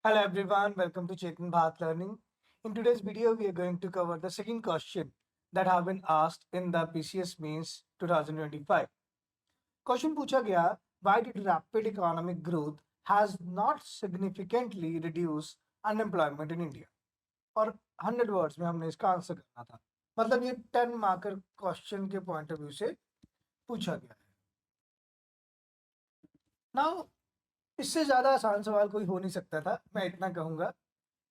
Hello everyone, welcome to Chetan Bharat Learning. In today's video, we are going to cover the second question that have been asked in the PCS Mains 2025. Question पूछा गया, why did rapid economic growth has not significantly reduced unemployment in India? और 100 words में हमने इसका answer करना था. मतलब ये 10 मार्कर क्वेश्चन के पॉइंट ऑफ व्यू से पूछा गया है. नाउ इससे ज्यादा आसान सवाल कोई हो नहीं सकता था. मैं इतना कहूंगा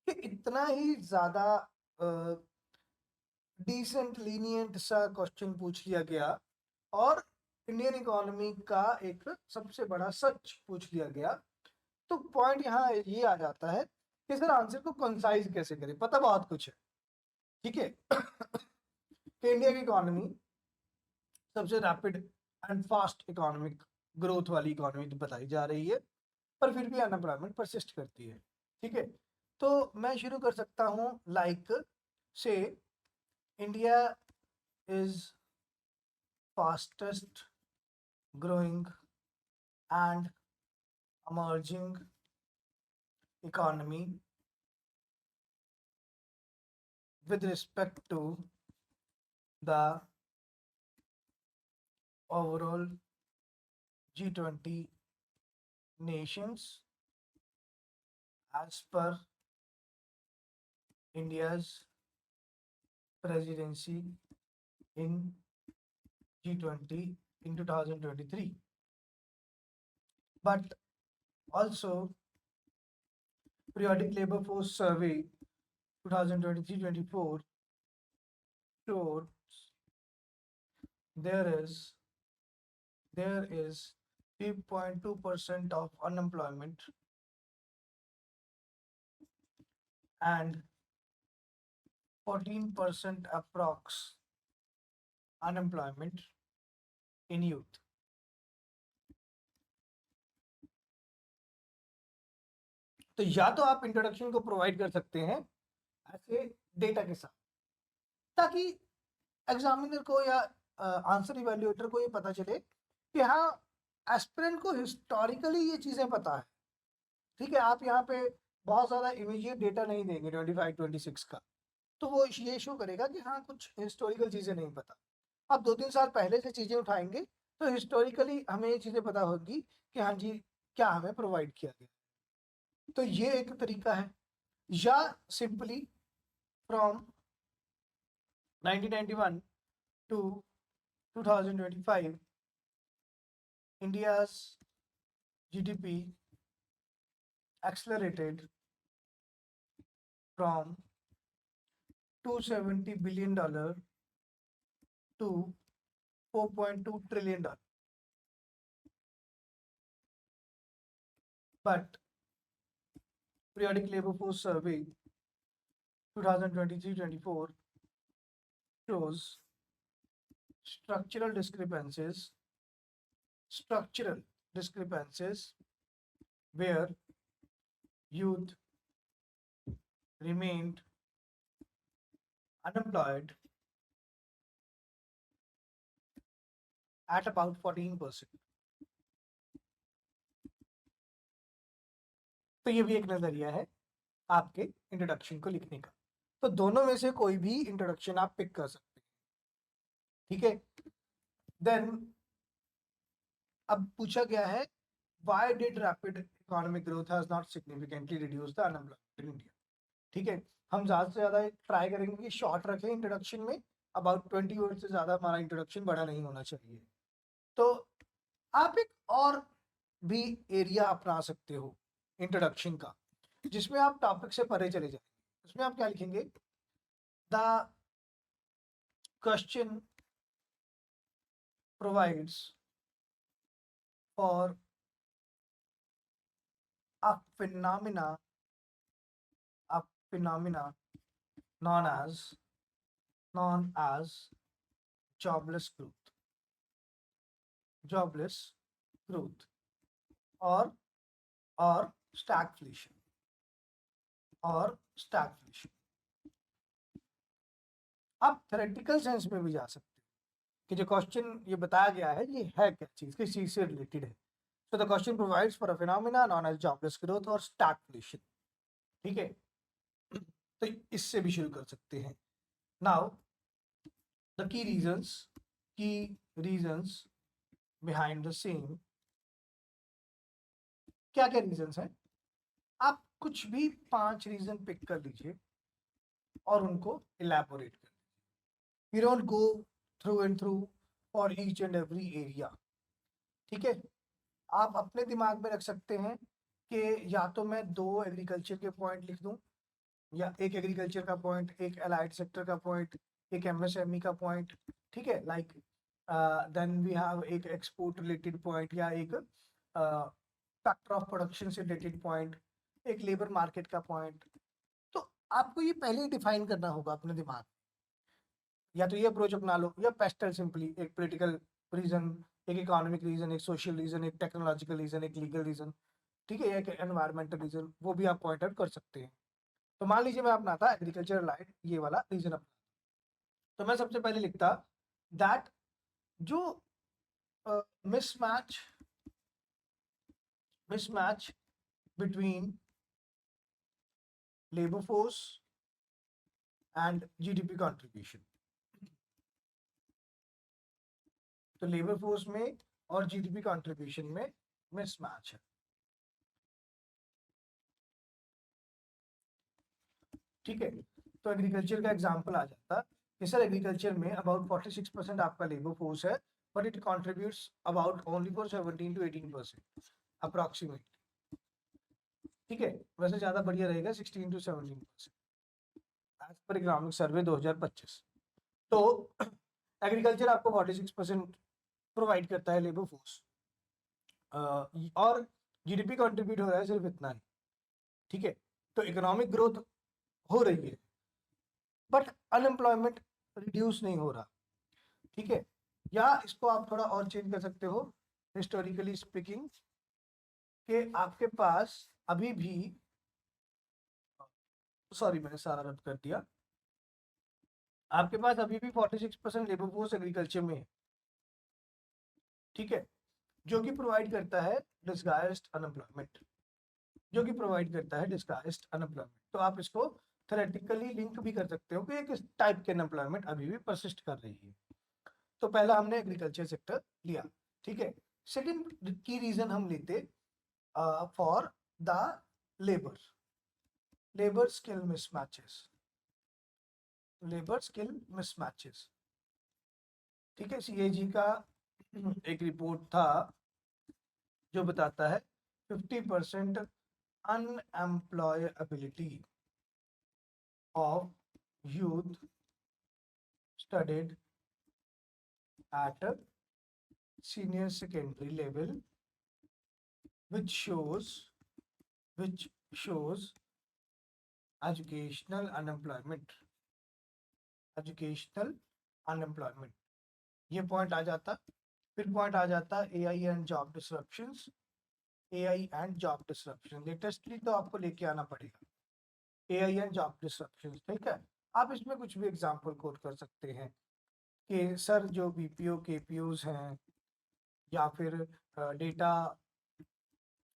कि इतना ही ज्यादा डिसेंट लीनियंट सा क्वेश्चन पूछ लिया गया और इंडियन इकोनॉमी का एक सबसे बड़ा सच पूछ लिया गया. तो पॉइंट यहाँ ये आ जाता है कि सर आंसर को कंसाइज कैसे करें. पता बहुत कुछ है, ठीक है. कि इंडिया की इकोनॉमी सबसे rapid and fast economic growth वाली इकोनॉमी बताई जा रही है, पर फिर भी अनएम्प्लॉयमेंट परसिस्ट करती है, ठीक है. तो मैं शुरू कर सकता हूँ लाइक से India is fastest growing and emerging economy with respect to the overall G20 nations as per India's presidency in G20 in 2023. But also periodic labor force survey 2023-24 shows there is 3.2% of unemployment and 14% approx unemployment in youth. तो या तो आप introduction को provide कर सकते हैं ऐसे data के साथ, ताकि एग्जामिनर को या आंसर इवैल्यूएटर को ये पता चले कि हाँ एस्पिरेंट को हिस्टोरिकली ये चीजें पता है, ठीक है. आप यहाँ पे बहुत ज्यादा इमीडिएट डेटा नहीं देंगे 25-26 का, तो वो ये शो करेगा कि हाँ कुछ हिस्टोरिकल चीजें नहीं पता. आप 2-3 साल पहले से चीजें उठाएंगे तो हिस्टोरिकली हमें ये चीजें पता होगी कि हाँ जी क्या हमें प्रोवाइड किया गया. तो ये एक तरीका है. या simply from 1991 to 2025 India's GDP accelerated from $270 billion to $4.2 trillion. But periodic labor force survey 2023-24 shows structural discrepancies where youth remained unemployed at about 14%. तो ये भी एक नजरिया है आपके इंट्रोडक्शन को लिखने का. तो दोनों में से कोई भी इंट्रोडक्शन आप पिक कर सकते हैं, ठीक है. देन अब पूछा गया है why did rapid economic growth has not significantly reduced the unemployment in India, ठीक है. हम ज्यादा से ज्यादा ट्राई करेंगे कि शॉर्ट रखें इंट्रोडक्शन में. अबाउट 20 वर्ड से ज्यादा हमारा इंट्रोडक्शन बड़ा नहीं होना चाहिए. तो आप एक और भी एरिया अपना सकते हो इंट्रोडक्शन का, जिसमें आप टॉपिक से परे चले जाएंगे. उसमें आप क्या लिखेंगे, the question provides for a phenomena known as jobless growth or stagflation. आप थ्योरेटिकल सेंस में भी जा सकते हो कि जो क्वेश्चन ये बताया गया है ये है क्या चीज, किस चीज से रिलेटेड है. So the question provides for a phenomena known as jobless growth or stagflation. ठीक है, तो इससे भी शुरू कर सकते हैं। Now the key reasons behind the same, क्या क्या रीजंस हैं? आप कुछ भी 5 रीजन पिक कर लीजिए और उनको इलैबोरेट कर। We don't go through and through for each and every area, ठीक है। आप अपने दिमाग में रख सकते हैं कि या तो मैं 2 एग्रीकल्चर के पॉइंट लिख दूं, या एक एग्रीकल्चर का पॉइंट, एक अलाइड सेक्टर का पॉइंट, एक एमएसएमई का पॉइंट, ठीक है। लाइक देन वी हैव एक एक्सपोर्ट रिलेटेड पॉइंट, या एक फैक्टर ऑफ प्रोडक्शन से रिलेटेड पॉइंट, एक लेबर मार्केट का पॉइंट। तो आपको ये पहले ही डिफाइन करना होगा अपने दिमाग, या तो ये अप्रोच अपना लो, या पेस्टल सिंपली एक पॉलिटिकल रीजन, एक इकोनॉमिक रीजन, एक सोशल रीजन, एक टेक्नोलॉजिकल रीजन, एक लीगल रीजन, ठीक है, एक एनवायरमेंटल रीजन, वो भी आप पॉइंट आउट कर सकते हैं। तो मान लीजिए मैं अपनाता एग्रीकल्चर लाइट ये वाला रीजन अपना, तो मैं सबसे पहले लिखता दैट जो mismatch mismatch between labour force and GDP contribution, तो लेबर फोर्स में और जीडीपी कंट्रीब्यूशन में मिसमैच है, ठीक है। तो एग्रीकल्चर का एग्जांपल आ जाता कि सर एग्रीकल्चर में अबाउट 46% आपका लेबर फोर्स है, but it contributes about only for 17 to 18% approximate, ठीक है। वैसे ज्यादा बढ़िया रहेगा 16 to 17% as per economic survey 2025। तो एग्रीकल्चर आपको 46% प्रोवाइड करता है लेबर फोर्स, और जीडीपी कंट्रीब्यूट हो रहा है सिर्फ इतना ही, ठीक है। तो इकोनॉमिक ग्रोथ हो रही है, बट अनएम्प्लॉयमेंट रिड्यूस नहीं हो रहा, ठीक है। या इसको आप थोड़ा और चेंज कर सकते हो, हिस्टोरिकली स्पीकिंग, कि आपके पास अभी भी, सॉरी मैंने सारा रद्द कर दिया, आपके पास अभी भी 46% लेबर फोर्स एग्रीकल्चर में है, ठीक है, जो कि प्रोवाइड करता है डिस्गाइज्ड अनएम्प्लॉयमेंट, जो कि प्रोवाइड करता है डिस्गाइज्ड अनएम्प्लॉयमेंट। तो आप इसको थ्योरेटिकली लिंक भी कर सकते हो कि एक टाइप के अनएम्प्लॉयमेंट अभी भी परसिस्ट कर रही है। तो पहला हमने एग्रीकल्चर सेक्टर लिया, ठीक है। सेकंड की रीजन हम लेते for the labour skill mismatches, labour skill mismatches, ठीक है। सीएजी का एक रिपोर्ट था जो बताता है 50% unemployability of youth studied at senior secondary level, which shows educational unemployment, educational unemployment, ये पॉइंट आ जाता। फिर पॉइंट आ जाता AI and job disruptions, AI and job disruption latestly तो आपको लेके आना पड़ेगा, एआई एंड जॉब डिसरप्शंस, ठीक है। आप इसमें कुछ भी एग्जांपल कोट कर सकते हैं कि सर जो बीपीओ केपीओज हैं, या फिर डेटा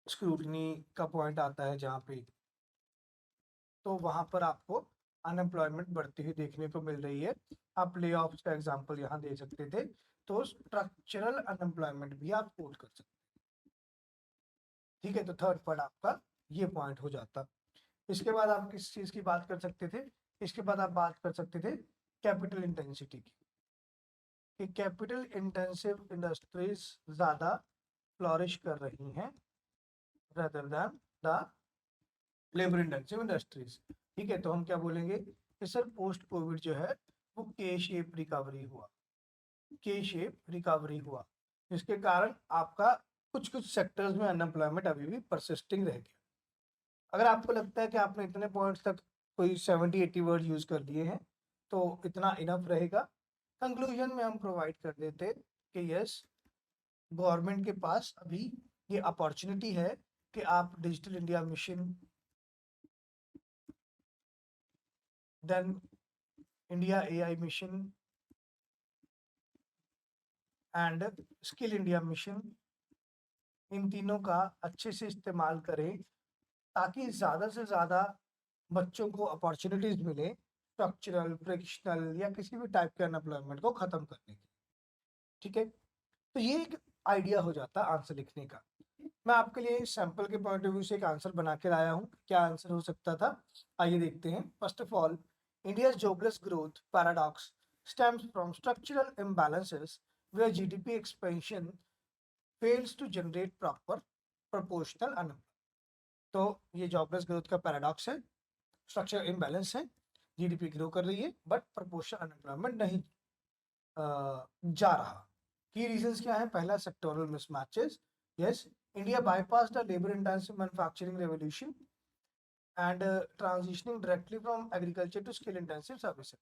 स्क्रूटनी का पॉइंट आता है जहाँ पे, तो वहां पर आपको अनएम्प्लॉयमेंट बढ़ती हुई देखने को मिल रही है। आप ले ऑफ्स का एग्जांपल यहाँ दे सकते थे, तो स्ट्रक्चरल अनएम्प्लॉयमेंट भी आप कोट कर सकते, ठीक है। तो थर्ड पॉइंट आपका ये पॉइंट हो जाता। इसके बाद आप किस चीज की बात कर सकते थे? इसके बाद आप बात कर सकते थे कैपिटल इंटेंसिटी की, कि कैपिटल इंटेंसिव इंडस्ट्रीज ज्यादा फ्लॉरिश कर रही हैं rather than the labour intensive industries, ठीक है। तो हम क्या बोलेंगे कि सर पोस्ट कोविड जो है वो के शेप रिकवरी हुआ, के शेप रिकवरी हुआ, जिसके कारण आपका कुछ कुछ सेक्टर्स में अनएम्प्लॉयमेंट अभी भी परसिस्टिंग रह गया। अगर आपको लगता है कि आपने इतने पॉइंट्स तक कोई 70-80 वर्ड यूज कर दिए हैं तो इतना इनफ रहेगा। कंक्लूजन में हम प्रोवाइड कर देते कि यस, गवर्नमेंट के पास अभी ये अपॉर्चुनिटी है कि आप digital India mission, then India AI mission and skill India mission, इन तीनों का अच्छे से इस्तेमाल करें ताकि ज़्यादा से ज़्यादा बच्चों को अपॉर्चुनिटीज मिले स्ट्रक्चरल, फ्रिक्शनल या किसी भी टाइप के अनएम्प्लॉयमेंट को खत्म करने की। ठीक है, तो ये एक आइडिया हो जाता है आंसर लिखने का। मैं आपके लिए सैंपल के पॉइंट ऑफ व्यू से एक आंसर बना के लाया हूँ। क्या आंसर हो सकता था, आइए देखते हैं। First of all, India's jobless growth paradox stems from structural imbalances where GDP expansion fails to generate proper proportional unemployment। तो ये जॉबलेस ग्रोथ का पैराडॉक्स है, स्ट्रक्चरल इम्बैलेंस है, जीडीपी ग्रो कर रही है बट प्रोपोर्शनल अनएम्प्लॉयमेंट नहीं जा रहा। की रीजंस क्या है? पहला, sectoral mismatches. Yes, India bypass the labour intensive manufacturing revolution and transitioning directly from agriculture to skill intensive services.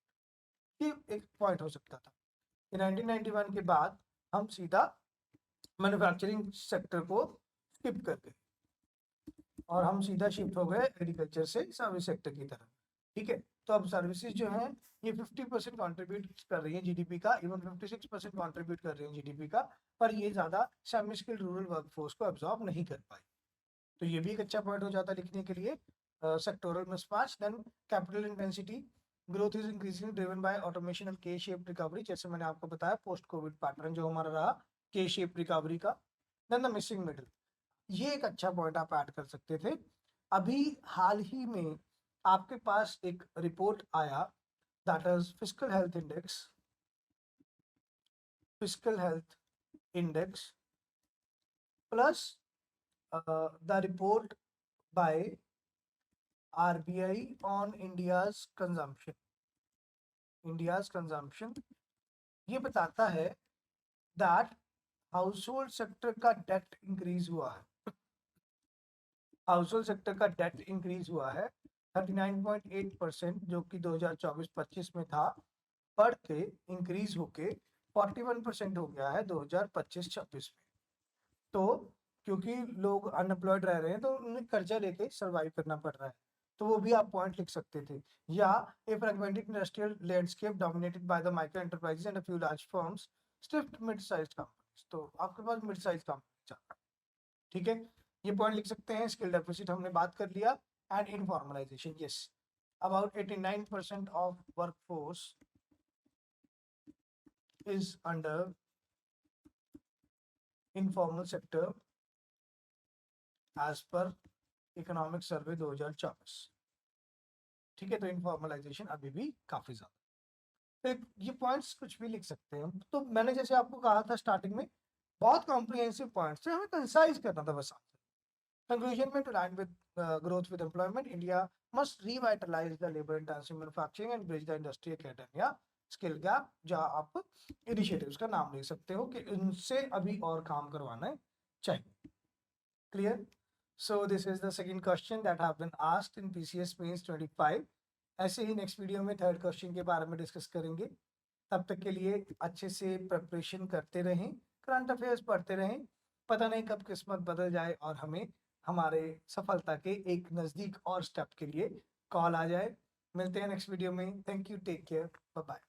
ये एक पॉइंट हो सकता था। 1991 के बाद हम सीधा मैन्युफैक्चरिंग सेक्टर को स्किप कर गए और हम सीधा शिफ्ट हो गए एग्रीकल्चर से सर्विस सेक्टर की तरफ। ठीक है, तो अब सर्विसेज जो हैं ये 50% कॉन्ट्रीब्यूट कर रही है जीडीपी का, इवन 56% कॉन्ट्रीब्यूट कर रही है जीडीपी का, पर ये ज्यादा सेमी स्किल्ड रूरल वर्कफोर्स को एब्जॉर्ब नहीं कर पाई। तो ये भी एक अच्छा पॉइंट हो जाता लिखने के लिए। Sectoral mismatch. Then capital intensity growth is increasing driven by automation and K shape recovery, जैसे मैंने आपको बताया पोस्ट कोविड पैटर्न जो हमारा रहा के शेप रिकवरी का। देन द मिसिंग मिडिल, ये एक अच्छा पॉइंट आप ऐड कर सकते थे। अभी हाल ही में आपके पास एक रिपोर्ट आया, that is fiscal health index plus the report by RBI on India's consumption। ये बताता है दैट हाउसहोल्ड सेक्टर का डेट इंक्रीज हुआ है। हाउसहोल्ड सेक्टर का डेट इंक्रीज हुआ है 39.8%, जो कि 2024-25 में था, बढ़ के इंक्रीज होके 41% हो गया है 2025-26 में। तो क्योंकि लोग अनएम्प्लॉयड रह रहे हैं तो उन्हें कर्जा लेके सर्वाइव करना पड़ रहा है, तो वो भी आप पॉइंट लिख सकते थे। या a fragmented industrial landscape dominated by the micro enterprises and a few large firms stifled mid size companies. तो आपके पास मिड साइज कंपनी, ठीक है, ये पॉइंट लिख सकते हैं। स्किल डेफिसिट हमने बात कर लिया। And informalisation, yes, about 89% of workforce is under informal sector as per economic survey 2024। ठीक है, तो इनफॉर्मलाइजेशन अभी भी काफी ज्यादा। तो ये पॉइंट्स कुछ भी लिख सकते हैं। तो मैंने जैसे आपको कहा था स्टार्टिंग में, बहुत कॉम्प्रिहेंसिव पॉइंट्स है, हमें कंसाइज करना था बस। कंक्लूजन में, to line with growth with employment, India must revitalise the labour intensive manufacturing and bridge the industry academia skill gap, जहां आप इनिशिएटिव्स का नाम ले सकते हो कि इनसे अभी और काम करवाना चाहिए। Clear? So this is the second question that have been asked in PCS Mains 25। ऐसे ही नेक्स्ट वीडियो में थर्ड क्वेश्चन के बारे में डिस्कस करेंगे। तब तक के लिए अच्छे से प्रिपरेशन करते रहें, करंट अफेयर्स पढ़ते रहें। पता नहीं कब किस्मत बदल जाए और हमें हमारे सफलता के एक नज़दीक और स्टेप के लिए कॉल आ जाए। मिलते हैं नेक्स्ट वीडियो में। Thank you, take care, bye bye.